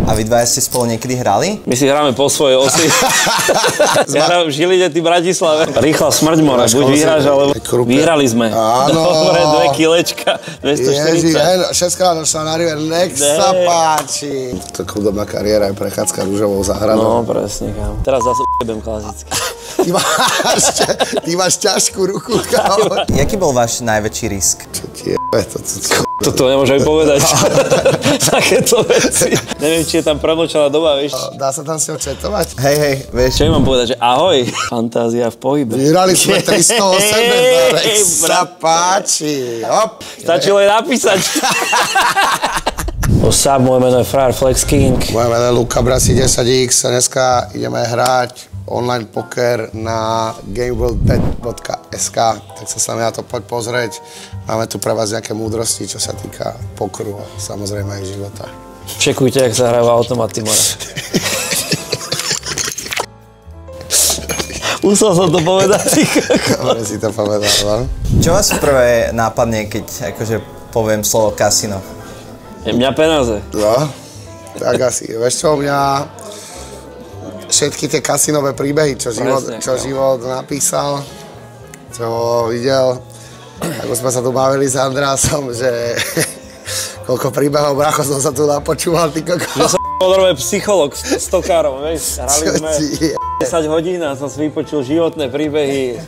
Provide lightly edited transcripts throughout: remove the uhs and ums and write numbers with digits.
A vy dvaja ste spolu niekedy hrali? My si hráme po svojej osi. Ja hrám v Žiline, ty v Bratislave. Rýchla smrť more, buď vyhráš, alebo vyhrali sme. Áno. Dobre, 2 kilečka, 240. Šestka došla na river, nech sa páči. To chudobná kariéra je prechádzka rúžovou záhradou. No, presne, kámo. Teraz zase ujebem klasicky. Ty máš ťažkú ruku, kámo. Jaký bol váš najväčší risk? Čo ti jebe, Toto nemôžem povedať. Takéto veci. Neviem, či je tam premlčaná doba, vieš. Dá sa tam s ňou četovať? Hej, vieš. Čo im mám povedať, že ahoj. Fantázia v pohybe. Vyhrali sme 308, nech sa páči. Hop. Stačilo aj napísať. What's up, moje meno je Frajer Flex King. Moje meno je Luka Brasi 10X a dneska ideme hrať online poker na gameworldbet.sk, tak sa sami na to poď pozrieť. Máme tu pre vás nejaké múdrosti, čo sa týka pokeru a samozrejme aj života. Čekujte, jak sa hrajú automaty, more. Musel som to povedať. Dobre si to povedal, no? Čo vás prvé nápadne, keď akože poviem slovo kasino? Mňa peniaze. No, tak asi. Vieš čo, mňa všetky tie kasinové príbehy, čo život napísal, čo videl, ako sme sa tu bavili s Andrásom, že koľko príbehov, bracho, som sa tu napočúval, ty kokos. Že som odrobil psycholog s stokárom, vieš. Hrali sme 10 hodín a som si vypočul životné príbehy,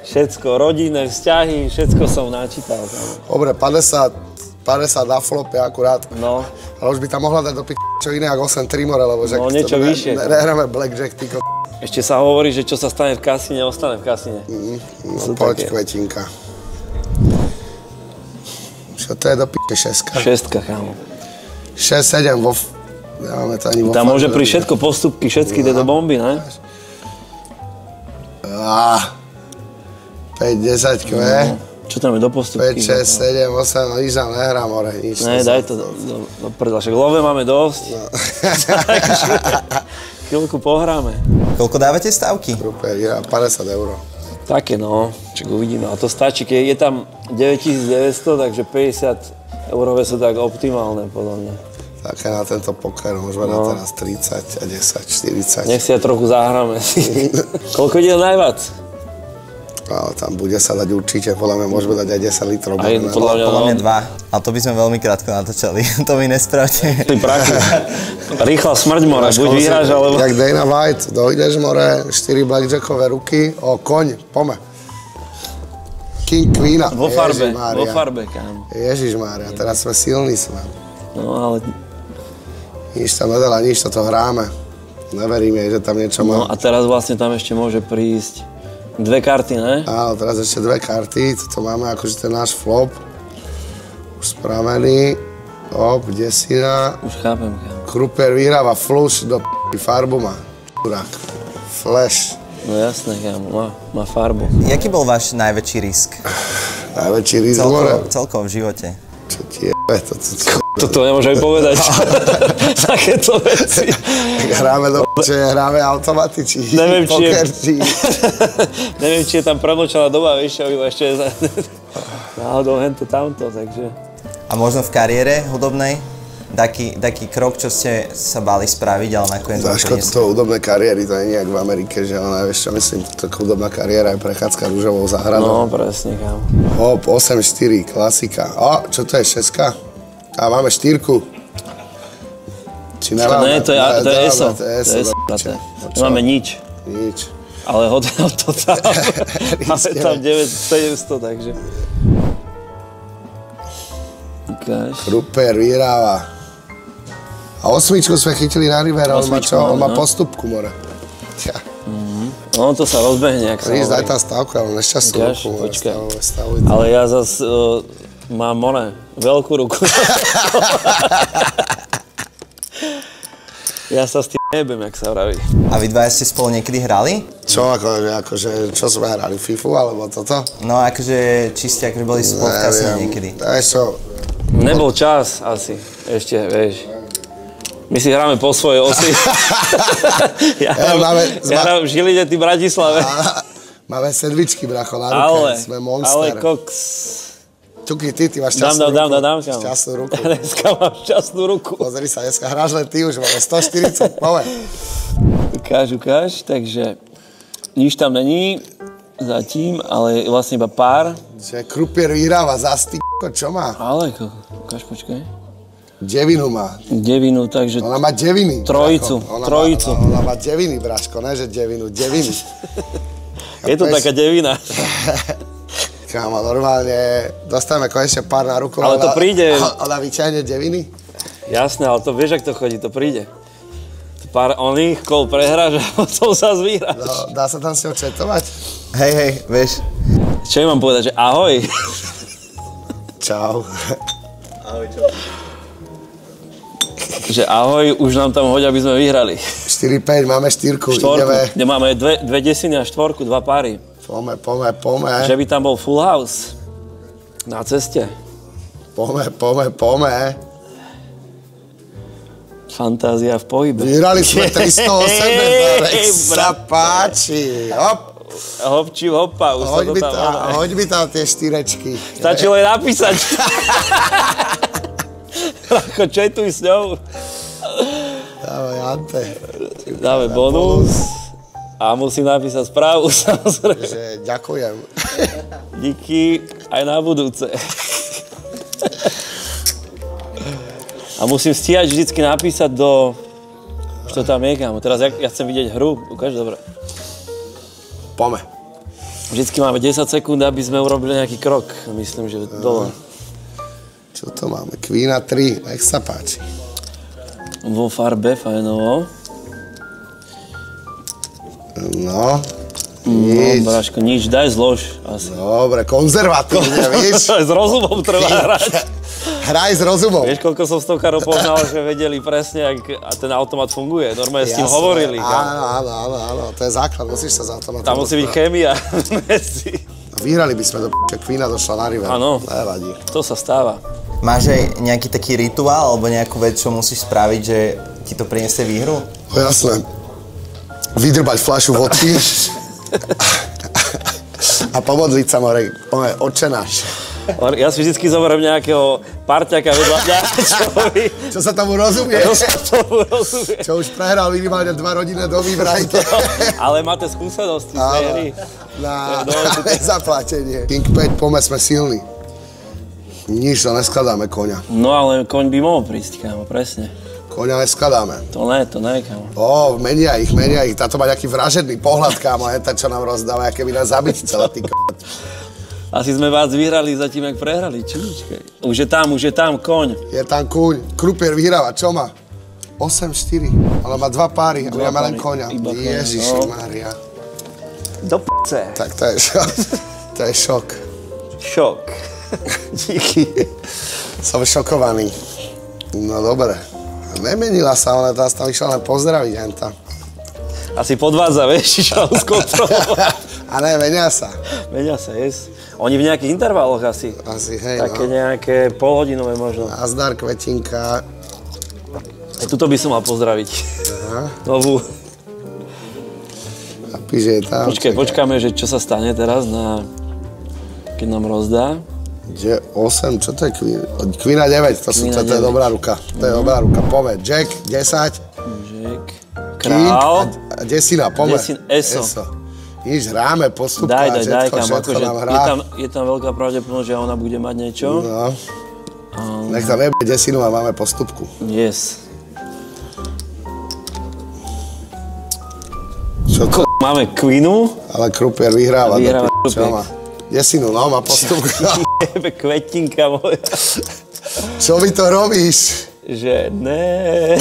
všetko, rodinné vzťahy, všetko som načítal. Dobre, 50 na flope akurát. No. Ale už by tam mohla dať do čo iné ako 8-3 more, lebo že no, niečo vyššie. Nehráme blackjack, ty Ešte sa hovorí, že čo sa stane v kasíne, ostane v kasíne. No poď, kvetinka. Čo to je do šestka? Šestka, kámo. 6-7 vo... Nemáme to ani vo... Tam môže pri všetko postupky, všetky tieto bomby, ne? 5-10 kve. Čo tam je do postupky? 5, 6, 7, 8, no nič nám nehrá, more, nič. Ne, daj to do prdla, však love máme dosť. No. Chvíľku pohráme. Koľko dávate stávky? Super, 50 €. Také no, čak uvidíme. A to stačí, keď je tam 9900, takže 50 eurové sú tak optimálne, podľa mňa. Také na tento poker, môžeme na teraz 30 a 10, 40. Nech si ja trochu zahráme. Koľko ide najviac? Ale tam bude sa dať určite, podľa mňa môžeme dať aj 10 litrov. Podľa mňa 2. A to by sme veľmi krátko natočali. To mi nespravte. Rýchla smrť, more, buď vyhráš, alebo... Jak Dana White, dojdeš, more, 4 blackjackové ruky, koň, pome. King Queena. Vo farbe, kámo. Ježišmária, teraz sme silní sme. No, ale... Nič tam nedala, nič, toto hráme. Neverím jej, že tam niečo má. No a teraz vlastne tam ešte môže prísť 2 karty, ne? Áno, teraz ešte 2 karty, toto máme akože ten náš flop. Už spravený. Hop, desina. Už chápem, kámo. Kruper vyhráva flush do farbu má. Kurák. Flash. No jasné, kámo, má farbu. Jaký bol váš najväčší risk? Najväčší risk, more? Celkovo v živote. Čo ti jebe, Toto nemôžem povedať. Takéto veci. Hráme do hráme automaty, či neviem, poker, či... Neviem, či je tam premlčaná doba, vieš, ešte náhodou hento tamto, takže... A možno v kariére hudobnej? Taký krok, čo ste sa báli spraviť, ale nakoniec... Záško, toto hudobné kariéry, to nie je jak v Amerike, že ona, vieš čo myslím, toto hudobná kariéra je prechádzka rúžovou záhradou. No, presne, kámo. Hop, 8-4, klasika. Čo to je, 6? A máme 4. Či nemáme? Ne, to je ESO. To je ESO, nemáme nič. Nič. Ale hotel to tam. Máme tam 700, takže... Kruper vyhráva. A 8 sme chytili na river, on má čo? On má postupku, more. No, to sa rozbehne, ak sa hovorí. Daj tá stávku, ale nešťastnú ruku, more. Ale ja zas mám, more, veľkú ruku. Ja sa s tým nebem, jak sa vraví. A vy dvaja ste spolu niekedy hrali? Čo, akože, čo sme hrali? FIFU, alebo toto? No, akože, či ste boli spolu v kasíne niekedy? Nebol čas, asi, ešte, vieš. My si hráme po svojej osi. Ja hrám v Žiline, ty v Bratislave. Máme sedvičky, bracho, na ruke, sme monster. Ale koks. Čuky, ty máš šťastnú ruku. Dám, kámo. Šťastnú ruku. Dneska mám šťastnú ruku. Pozri sa, dneska hráš len ty už, máme 140, povedz. Ukáž, takže nič tam není zatím, ale vlastne iba pár. Že Krupier vyhráva zas, ty čo má? Ale, ukáž, počkaj. Devinu má. Devinu, takže... Ona má deviny. Trojicu. Ona má deviny, Braško, ne že devinu, deviny. Je to taká devina. Kámo, normálne dostaneme konečne pár na ruku. Ale to príde. Ona vyťahne deviny? Jasné, ale to vieš, ak to chodí, to príde. Pár oných kol prehráš a potom sa zvíraš. No, dá sa tam s ňou četovať? Hej, vieš. Čo im mám povedať, že ahoj? Čau. Ahoj, čo? Že ahoj, už nám tam hoď, aby sme vyhrali. 4-5, máme štyrku, ideme. Kde máme dve desiny a štvorku, dva páry. Pome. Že by tam bol full house. Na ceste. Pome. Fantázia v pohybe. Vyhrali sme 308, nech sa páči. Hop. Hopči, hopa, už sa to tam... Hoď mi tam tie štyrečky. Stačilo len napísať. Ako četuj s ňou. Dávaj, Ante. Dáme bonus. A musím napísať správu, samozrejme. Že ďakujem. Díky aj na budúce. A musím stíhať vždycky napísať do... Čo tam je, kámo? Teraz ja chcem vidieť hru. Ukáž, dobre. Pome. Vždycky máme 10 sekúnd, aby sme urobili nejaký krok. Myslím, že dole. Čo to máme? Queena 3, nech sa páči. Vo farbe, fajnovo. No, nič. No, Braško, nič, daj zlož asi. Dobre, konzervatívne, víš? S rozumom treba hrať. Hraj s rozumom. Vieš, koľko som stokárov poznal, že vedeli presne, a ten automat funguje. Normálne s tým hovorili. Áno, to je základ, musíš sa s automatom. Tam musí byť chémia medzi. Vyhrali by sme do p***, Queena došla na river. Áno, nevadí. To sa stáva. Máš aj nejaký taký rituál, alebo nejakú vec, čo musíš spraviť, že ti to priniesie výhru? No jasné. Vydrbať fľašu vodky a pomodliť sa more, Otče náš. Ja si vždycky zoberiem nejakého parťaka vedľa mňa, čo sa tomu rozumie. Čo už prehral minimálne 2 rodinné domy v Rajke. Ale máte skúsenosti z tej hry. Na nezaplatenie. King 5, pome, sme silní. Nič, to neskladáme koňa. No ale koň by mohol prísť, kámo, presne. Koňa neskladáme. To ne, kámo. Menia ich. Táto má nejaký vražedný pohľad, kámo, tá, čo nám rozdáva, aké by nás zabiť celé, ty Asi sme vás vyhrali zatím, jak prehrali, čičkej. Už je tam koň. Je tam kuň. Krupier vyhráva, čo má? 8-4, ale má 2 páry a my máme len koňa. Ježiši Mária. Do p***ce. Tak to je šok. To je šok. Šok. Díky. Som šokovaný. No dobre. Nemenila sa, ale teraz tam išla len pozdraviť, henta. Asi podvádza, vieš, išla skontrolovať. A ne, menia sa. Menia sa, yes. Oni v nejakých intervaloch asi. Asi, hej, také nejaké polhodinové možno. Nazdar, Kvetinka. Tuto by som mal pozdraviť. Aha. Novú. A píš, je tam. Počkáme, že čo sa stane teraz, keď nám rozdá. 8, čo to je Queena? Queena 9, to je dobrá ruka. To je dobrá ruka. Pome, Jack, 10. Jack. Král. A desina, pome. Eso. Nič, hráme, postupka, všetko nám hrá. Je tam veľká pravdepodobnosť, že ona bude mať niečo. No. Nech tam jebe desinu a máme postupku. Yes. Čo to? Máme Queenu. Ale Krupier vyhráva. Čo má? Desinu, no, má postupku. Jebe Kvetinka moja. Čo vy to robíš? Že ne.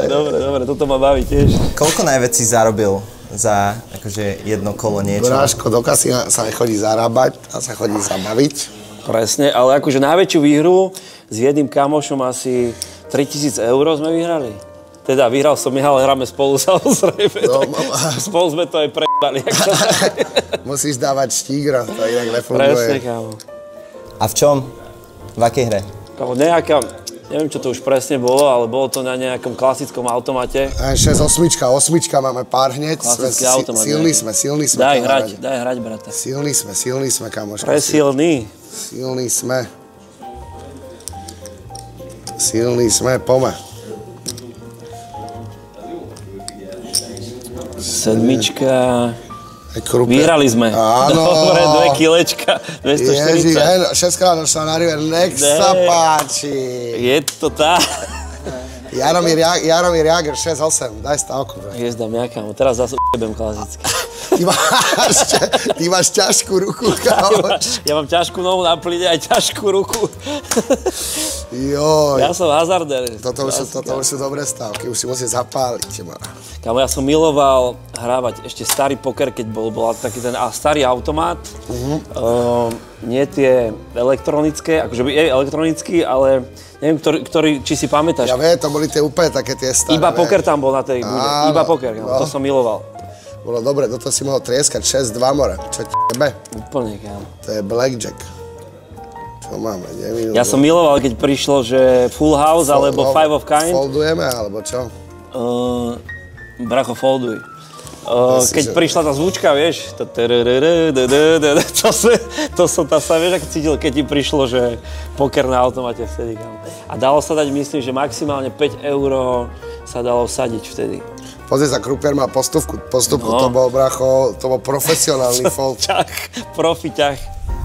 Dobre, toto ma baví tiež. Koľko najviac si zarobil za akože jedno kolo niečo? Bráško, do kasína sa nechodí zarábať, a sa chodí zabaviť. Presne, ale akože najväčšiu výhru s jedným kamošom asi 3000 eur sme vyhrali. Teda vyhral som ja, ale hráme spolu samozrejme. No, spolu sme to aj pre***ali. Musíš dávať štígra, to inak nefunguje. Presne, kámo. A v čom? V akej hre? Kámo, nejaká Neviem, čo to už presne bolo, ale bolo to na nejakom klasickom automate. 6-8, máme pár hneď. Klasický automat. Silní sme. Daj hrať, brate. Silní sme, kamoško. Presilný. Silní sme, pome. Sedmička. Krupier. Vyhrali sme. Áno. Dobre, 2 kilečka, 240. Ježi, šestka došla na river, nech sa páči. Je to tá. Jaromír Jágr, 6-8, daj stavku. Jezda mňaká, teraz zase u***bem klasicky. Ty máš ťažkú ruku, kámoš. Ja mám ťažkú nohu na plyne, aj ťažkú ruku. Joj. Ja som hazarder. Toto už sú dobré stavky, už si musíš zapáliť. Kámo, ja som miloval hrávať ešte starý poker, keď bola taký ten starý automat. Nie tie elektronické, akože je elektronický, ale neviem, či si pamätáš. Ja viem, to boli tie úplne také tie staré. Iba poker tam bol na tej bude. Iba poker, to som miloval. Bolo dobre, toto si mohol trieskať 6-2 more. Čo tebe? Úplne, kámo. To je blackjack. Čo máme? Ja som miloval, keď prišlo, že full house alebo five of kind. Foldujeme, alebo čo? Bracho, folduj. Keď prišla tá zvučka, vieš, to som tam sa, vieš, ak cítil, keď ti prišlo, že poker na automate vtedy, kámo. A dalo sa dať, myslím, že maximálne 5 € sa dalo vsadiť vtedy. Pozri sa, Krupier má postupku, to bol, bracho, to bol profesionálny fold. Profi ťah.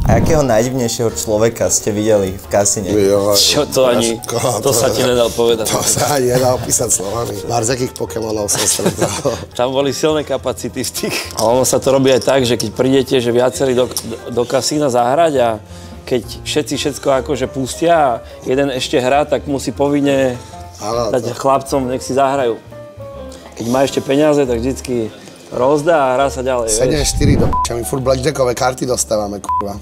A akého najdivnejšieho človeka ste videli v kasine? Čo to ani, to sa ti nedal povedať. To sa ani nedal písať slovami. Pár z akých Pokémonov som stretal. Tam boli silné kapacity z tých. A ono sa to robí aj tak, že keď prídete, že viacerí do kasína zahrať a keď všetci všetko akože pustia a jeden ešte hrá, tak musí povinne dať chlapcom, nech si zahrajú. Keď má ešte peniaze, tak vždycky rozdá a hrá sa ďalej. 7-4 do p***a, my furt blackjackové karty dostávame, kurva.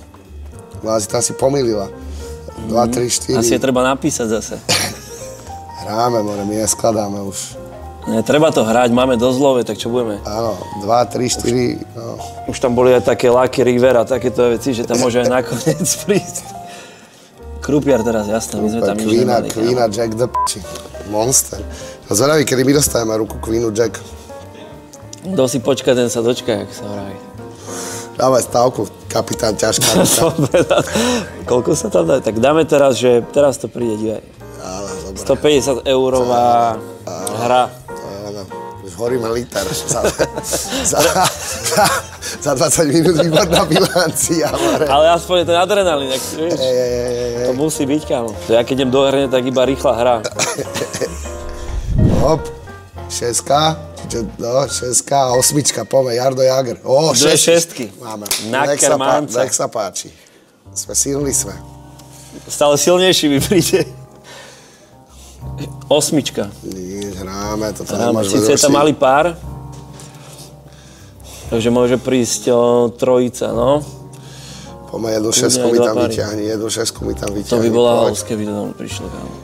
Ona si to asi pomýlila. 2, 3, 4. Asi je treba napísať zase. Hráme, more, my neskladáme už. Ne, treba to hrať, máme dosť love, tak čo budeme? Áno, 2, 3, 4, no. Už tam boli aj také Lucky River a takéto veci, že tam môže aj nakoniec prísť. Krupier teraz, jasné, my sme tam nič nemali. Queena, Jack the p***či. Monster. A zvedavý, kedy my dostávame ruku Queenu Jack. Kto si počka, ten sa dočka, jak sa vraví. Dávaj stavku, kapitán, ťažká ruka. Koľko sa tam dá? Tak dáme teraz, že teraz to príde, divaj. Áno, dobre. 150 eurová hra. Áno, už horíme liter. Za 20 minút výborná bilancia. Ale aspoň je ten adrenalín, vieš. To musí byť, kámo. Ja keď idem do hry, tak iba rýchla hra. Hop, 6-ka, a 8-čka, poďme, Jardo Jágr. Ó, 2 šestky. Máme. Nakermánca. Nech sa páči. Silní sme. Stále silnejší mi príde. 8-čka. Hráme, toto Hráme. nemáš vedieť. Sice je tam malý pár, takže môže prísť trojica, no. Poďme, 1-6 mi tam vyťahni, 1-6 mi tam vyťahni. To by bola house, keby to tam prišlo, kámo.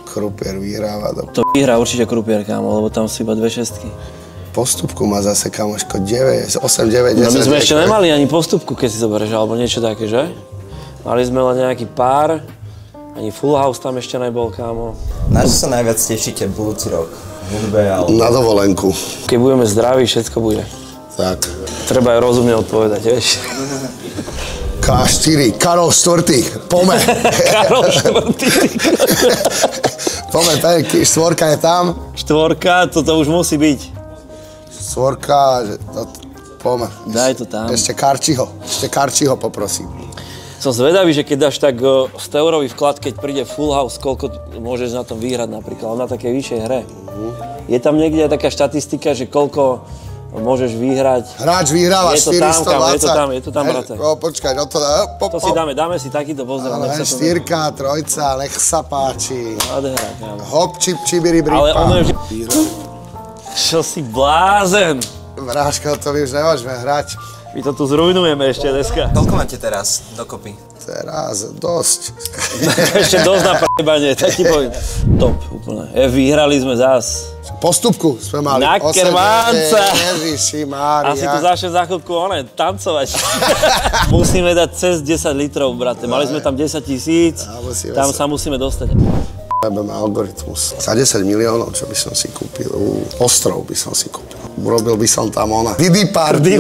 Krupier vyhráva. To vyhrá určite Krupier, kámo, lebo tam sú iba 2 šestky. Postupku má zase, kamoško, 9, 8, 9, 10. No my sme ešte nemali ani postupku, keď si zoberieš, alebo niečo také, že? Mali sme len nejaký pár, ani full house tam ešte nebol, kámo. Na čo sa najviac tešíte budúci rok? Hudbe alebo... Na dovolenku. Keď budeme zdraví, všetko bude. Tak. Treba aj rozumne odpovedať, vieš? K4, Karol IV, pome. Karol IV. Pome, štvorka je tam. Štvorka, toto už musí byť. Štvorka, pome. Daj to tam. Ešte Karčiho poprosím. Som zvedavý, že keď dáš tak 100-eurový vklad, keď príde full house, koľko môžeš na tom vyhrať napríklad, na takej vyššej hre. Je tam niekde aj taká štatistika, že koľko môžeš vyhrať. Hráč vyhráva 420. Je to tam, brate. Počkaj, no to... To si dáme si takýto pozor. Ale štyrka, trojca, nech sa páči. Nádhera, kámo. Hop, čip, čibiri, bripa. Ale ono je Čo si blázen? Vráško, to my už nemôžeme hrať. My to tu zrujnujeme ešte dneska. Koľko máte teraz dokopy? Teraz dosť. Ešte dosť na prejebanie, tak ti poviem. Top, úplne. Vyhrali sme zás. Postupku sme mali. Nakermánca. Ježišimária. Asi tu začne za chvíľku tancovať. Musíme dať cez 10 litrov, brate. Mali sme tam 10 000, tam sa musíme dostať. PBM algoritmus. Za 10 miliónov, čo by som si kúpil? Ostrov by som si kúpil. Urobil by som tam Didi Party.